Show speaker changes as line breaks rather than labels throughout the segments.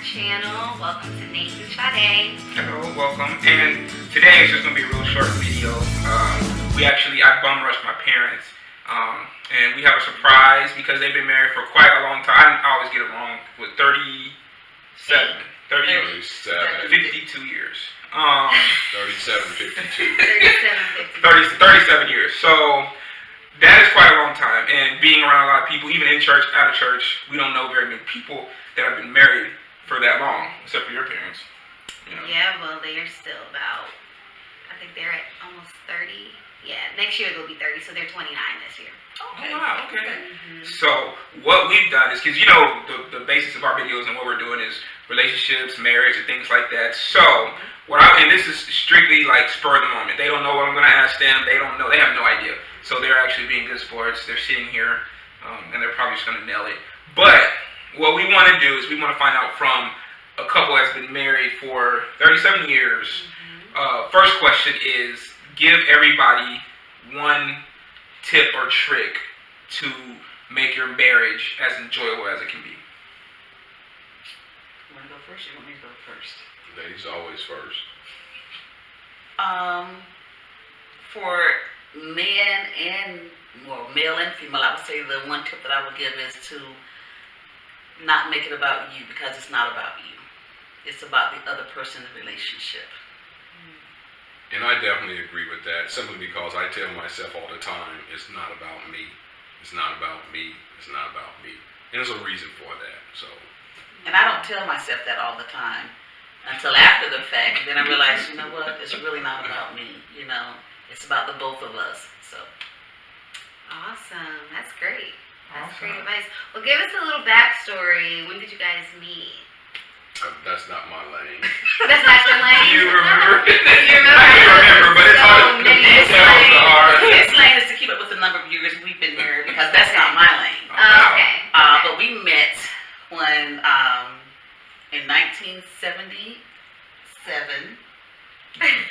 channel. Welcome to Nayte and Sade.
Hello, welcome. And today is just going to be a real short video. I bum rushed my parents. And we have a surprise because they've been married for quite a long time. I always get it wrong with 52 years. 37 years. So that is quite a long time. And being around a lot of people, even in church, out of church, we don't know very many people that have been married for that long, except for your parents. You know.
Yeah, well, they are still about, I think they're at almost 30. Yeah, next year they'll be 30, so they're 29 this year.
Okay. Oh, wow, okay. Mm-hmm. So what we've done is, because the basis of our videos and what we're doing is relationships, marriage, and things like that. So and this is strictly like spur of the moment. They don't know what I'm going to ask them. They don't know. They have no idea. So they're actually being good sports. They're sitting here, and they're probably just going to nail it. But what we want to do is we want to find out from a couple that's been married for 37 years. Mm-hmm. First question is, give everybody one tip or trick to make your marriage as enjoyable as it can be.
You want to go first? You want me to go first?
Ladies always first.
For men and male and female, I would say the one tip that I would give is to not make it about you, because it's not about you. It's about the other person's relationship.
And I definitely agree with that, simply because I tell myself all the time, it's not about me. It's not about me. It's not about me. And there's a reason for that. So.
And I don't tell myself that all the time until after the fact. Then I realize, you know what? It's really not about me. It's about the both of us. So.
Awesome. That's great. That's great advice. Well, give us a little backstory. When did you guys meet?
That's not my lane.
That's not your lane?
You remember?
You remember?
I do remember, but it's hard.
Explain is to keep up with the number of years we've been married, because that's not my lane.
Okay.
But we met when, in 1977,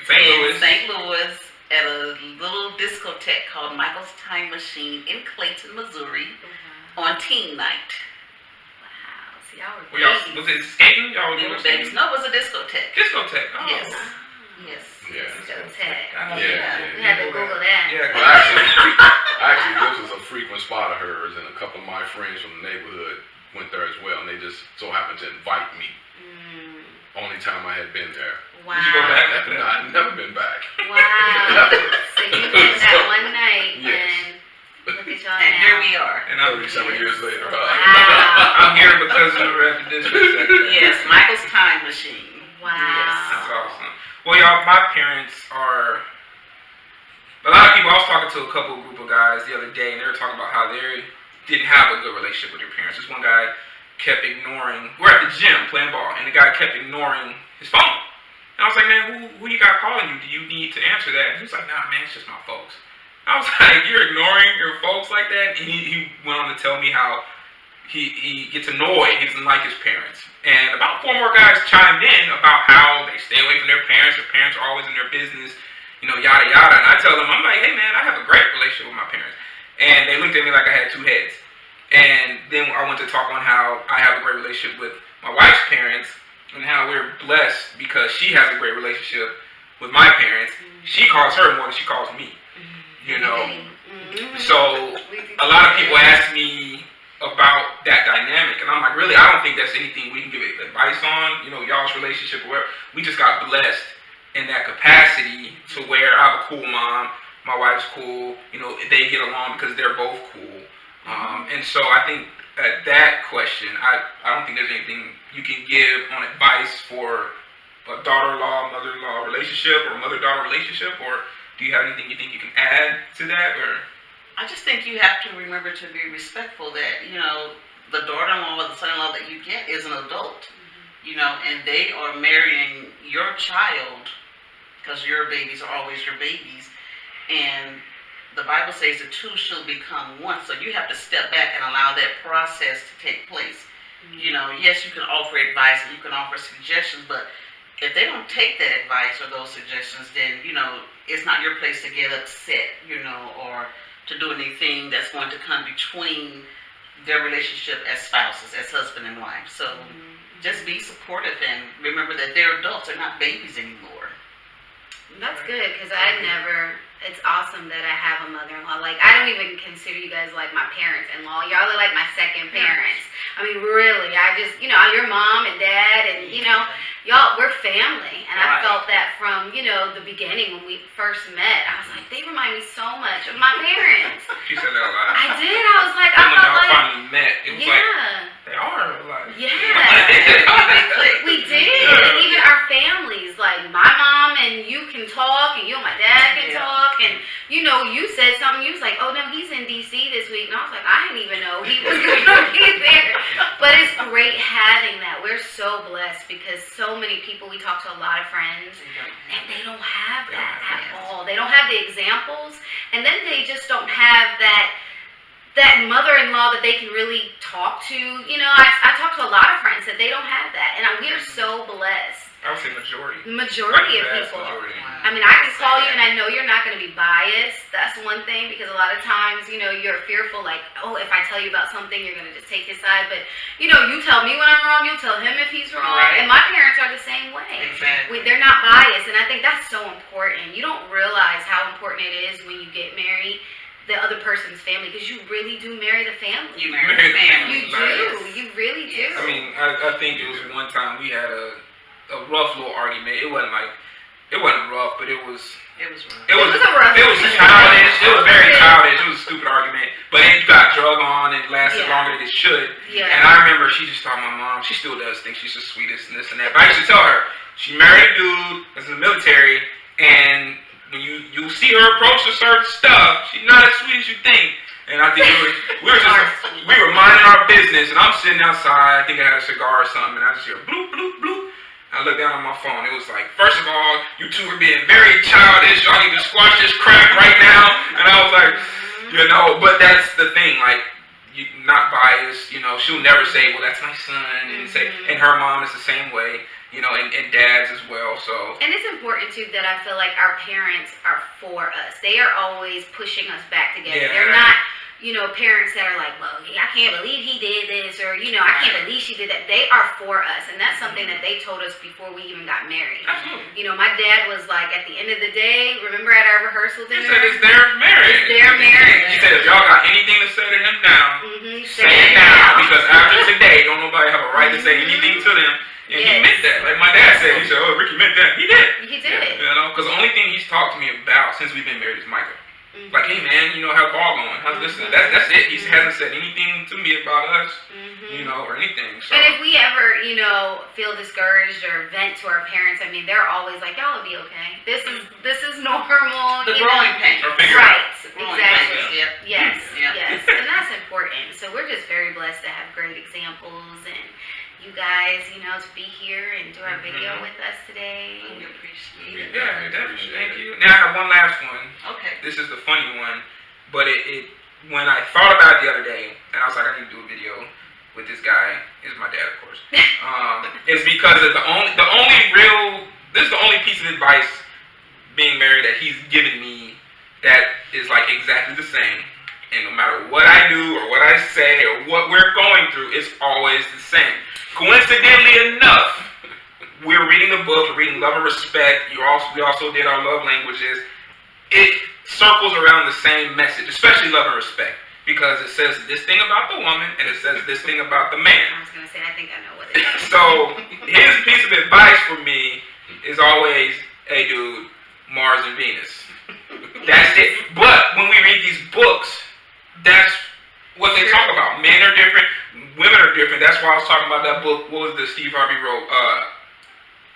St. Louis, at a little discotheque called Michael's Time Machine in Clayton, Missouri, on teen night.
Was it skating?
We were babies. No, it was a discotheque.
Discotheque. Oh.
Yes.
Discotheque.
Yeah.
We had to Google that.
Yeah. Well, actually, this was a frequent spot of hers, and a couple of my friends from the neighborhood went there as well, and they just so happened to invite me. Only time I had been there.
Wow.
Did you go back after that?
I've never been back.
Wow. So you did that one night,
Yes.
and look at y'all
And
now.
here we are.
And
37 years later.
Wow.
I'm here because we were at the discotheque.
Yes, Michael's Time Machine.
Wow.
That's awesome. Well, y'all, my parents are. A lot of people. I was talking to a group of guys the other day, and they were talking about how they didn't have a good relationship with their parents. This one guy kept ignoring. We're at the gym playing ball, and the guy kept ignoring his phone. And I was like, man, who you got calling you? Do you need to answer that? And he was like, nah, man, it's just my folks. I was like, you're ignoring your folks like that? And he went on to tell me how he gets annoyed. He doesn't like his parents. And about 4 more guys chimed in about how they stay away from their parents. Their parents are always in their business, yada, yada. And I tell them, I'm like, hey, man, I have a great relationship with my parents. And they looked at me like I had 2 heads. And then I went to talk on how I have a great relationship with my wife's parents and how we're blessed because she has a great relationship with my parents. She calls her more than she calls me. So a lot of people ask me about that dynamic, and I'm like, really, I don't think that's anything we can give advice on, y'all's relationship or whatever. We just got blessed in that capacity to where I have a cool mom, my wife's cool, they get along because they're both cool. And so I think that question, I don't think there's anything you can give on advice for a daughter-in-law, mother-in-law relationship or mother-daughter relationship, or do you have anything you think you can add to that? Or
I just think you have to remember to be respectful that, the daughter-in-law or the son-in-law that you get is an adult, and they are marrying your child because your babies are always your babies. And the Bible says the two shall become one. So you have to step back and allow that process to take place. Yes, you can offer advice and you can offer suggestions, but if they don't take that advice or those suggestions, then, it's not your place to get upset, or to do anything that's going to come between their relationship as spouses, as husband and wife. So just be supportive and remember that they're adults, they're not babies anymore.
That's good, because it's awesome that I have a mother-in-law. Like, I don't even consider you guys like my parents-in-law. Y'all are like my second parents. I mean, really, I just, your mom and dad and, y'all, we're family. And I felt that from, the beginning when we first met. I was like, they remind me so much of my parents.
She said that a lot.
I did. I was like,
And when y'all finally met, it was like, they are like.
Yeah. We did. And even our families, like my mom and you can talk and you and my dad can talk. And, you said something. You was like, oh, no, he's in D.C. this week. And I was like, I didn't even know he was going to be there. But it's great having that. We're so blessed because so many people, we talk to a lot of friends, and they don't have that at all. They don't have the examples. And then they just don't have that mother-in-law that they can really talk to. I talk to a lot of friends that they don't have that. And we are so blessed.
I would say majority.
Majority of people.
Majority.
I mean, I can call you and I know you're not going to be biased. That's one thing, because a lot of times, you're fearful, like, oh, if I tell you about something, you're going to just take his side. But, you tell me when I'm wrong, you'll tell him if he's wrong.
Right.
And my parents are the same way.
Exactly.
They're not biased. And I think that's so important. You don't realize how important it is when you get married, the other person's family, because you really do marry the family.
You marry the family.
You do. You really do.
I mean, I think it was one time we had a rough little argument. It wasn't rough, but it was
rough. It was
childish. It was very childish. It was a stupid argument. But it got drug on and lasted longer than it should. Yeah. And I remember she just told my mom, she still does think she's the sweetest and this and that. But I used to tell her, she married a dude that's in the military, and when you see her approach to certain stuff, she's not as sweet as you think. And I think we were minding our business, and I'm sitting outside. I think I had a cigar or something, and I just hear bloop, bloop, bloop. I looked down on my phone. It was like, first of all, you two are being very childish. Y'all need to squash this crap right now. And I was like, but that's the thing. Like, you not biased. She'll never say, well, that's my son. And her mom is the same way. And dads as well. So. And it's important too that I feel like our parents are for us. They are always pushing us back together. Yeah. They're not, parents that are like, well, I can't believe he did this, or I can't believe she did that. They are for us, and that's something that they told us before we even got married. Absolutely.
My dad was like, at the end of the day, remember at our rehearsal dinner?
He said it's their marriage.
It's their marriage.
He said if y'all got anything to say to him now, say it now, because after today, don't nobody have a right to say anything to them. And he meant that. Like my dad said, he said, oh, Ricky meant that. He did.
He did.
Because the only thing he's talked to me about since we've been married is Micah. Like, hey man, how's the ball going? How's this? That's it. He hasn't said anything to me about us, or anything. So.
And if we ever, feel discouraged or vent to our parents, I mean, they're always like, y'all will be okay. This is normal.
The growing pains.
Right. Exactly.
Yep.
Yes. Yes. And that's important. So we're just very blessed to have great examples and you guys, to be here and do our video with us today.
We appreciate it.
Yeah, definitely. Thank you. Now I have one last one.
Okay.
This is the funny one, but it when I thought about it the other day, and I was like, I need to do a video with this guy. Is my dad, of course. It's because it's this is the only piece of advice being married that he's given me that is like exactly the same. And no matter what I do or what I say or what we're going through, it's always the same. Coincidentally enough, we're reading a book, we're reading Love and Respect. We also did our love languages. It circles around the same message, especially Love and Respect, because it says this thing about the woman and it says this thing about the man.
I was going to say, I think I know what it is.
So his piece of advice for me is always, hey dude, Mars and Venus. That's it. But when we read these books, that's what they talk about. Men are different, women are different. That's why I was talking about that book. What was the Steve Harvey wrote?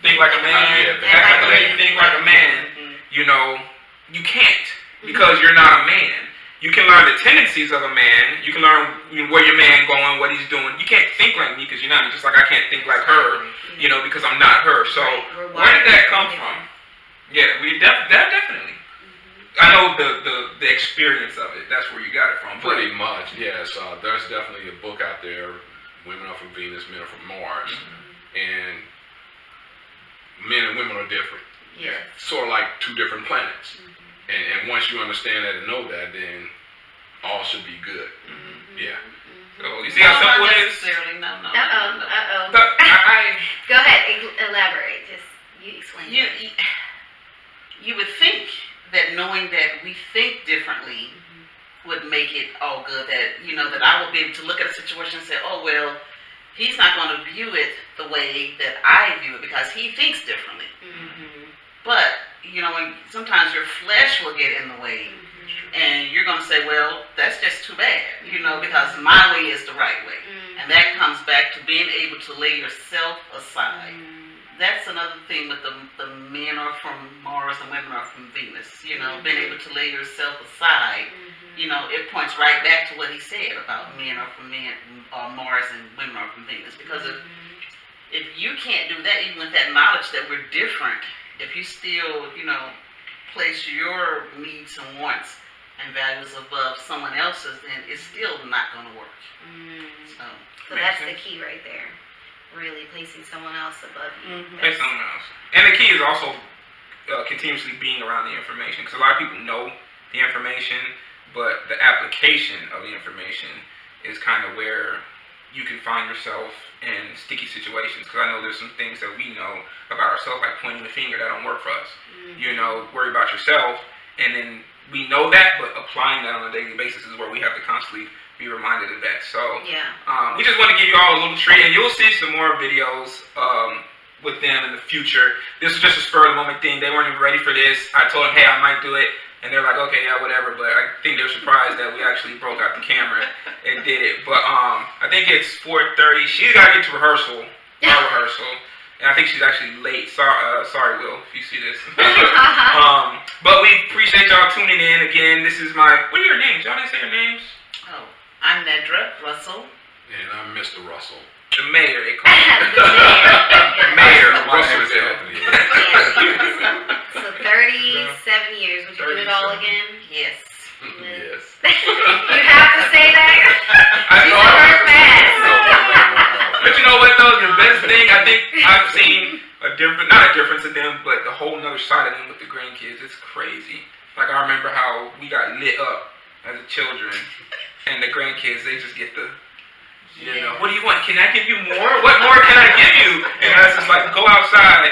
Think Like a Man. Act Like a Lady, Think Like a Man. You can't because you're not a man. You can learn the tendencies of a man. You can learn where your man going, what he's doing. You can't think like me because you're not. Just like I can't think like her, because I'm not her. So where did that come from? Yeah, definitely. I know the experience of it. That's where you got it from.
Pretty much, yes. There's definitely a book out there. Women are from Venus, men are from Mars, and men and women are different.
Yeah.
Sort of like two different planets. And once you understand that and know that, then all should be good. Yeah.
So you see how simple
not
it is?
necessarily. No.
But
Go ahead, elaborate. Just you explain.
You would think that knowing that we think differently would make it all good. That that I will be able to look at a situation and say, oh well, he's not going to view it the way that I view it because he thinks differently. But when sometimes your flesh will get in the way, and you're going to say, well, that's just too bad, because my way is the right way, and that comes back to being able to lay yourself aside. That's another thing with the men are from Mars and women are from Venus. Being able to lay yourself aside, it points right back to what he said about men are from Mars and women are from Venus. Because if you can't do that, even with that knowledge that we're different, if you still, place your needs and wants and values above someone else's, then it's still not going to work.
So that's the key right there. Really placing someone else above you.
Place someone else. And the key is also continuously being around the information, because a lot of people know the information, but the application of the information is kind of where you can find yourself in sticky situations. Because I know there's some things that we know about ourselves, like pointing the finger, that don't work for us. Worry about yourself, and then we know that, but applying that on a daily basis is where we have to constantly be reminded of that. So we just want to give you all a little treat, and you'll see some more videos with them in the future. This was just a spur of the moment thing. They weren't even ready for this. I told them, hey, I might do it, and they're like, okay, yeah, whatever. But I think they're surprised that we actually broke out the camera and did it. But I think it's 4:30. She's got to get to rehearsal, our rehearsal, and I think she's actually late. Sorry, Will, if you see this. But we appreciate y'all tuning in again. This is what are your names? Y'all didn't say your names.
Oh, I'm Nedra Russell.
And I'm Mr. Russell.
The mayor, they call him. The mayor.
Russell is Anthony.
So 37 years. Would you do it all again?
Yes.
Yes.
You have to say that.
I
You
know.
said her fast.
But you know what though? The best thing, I think I've seen not a difference in them, but the whole nother side of them with the grandkids. It's crazy. Like I remember how we got lit up as a children, and the grandkids, they just get the, what do you want? Can I give you more? What more can I give you? And I was just like, go outside,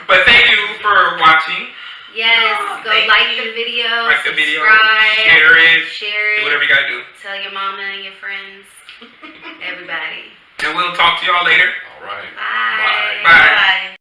But thank you for watching.
Yes, go like the video, subscribe,
share it, do whatever you gotta do.
Tell your mama and your friends, everybody.
And we'll talk to y'all later.
All right.
Bye.
Bye.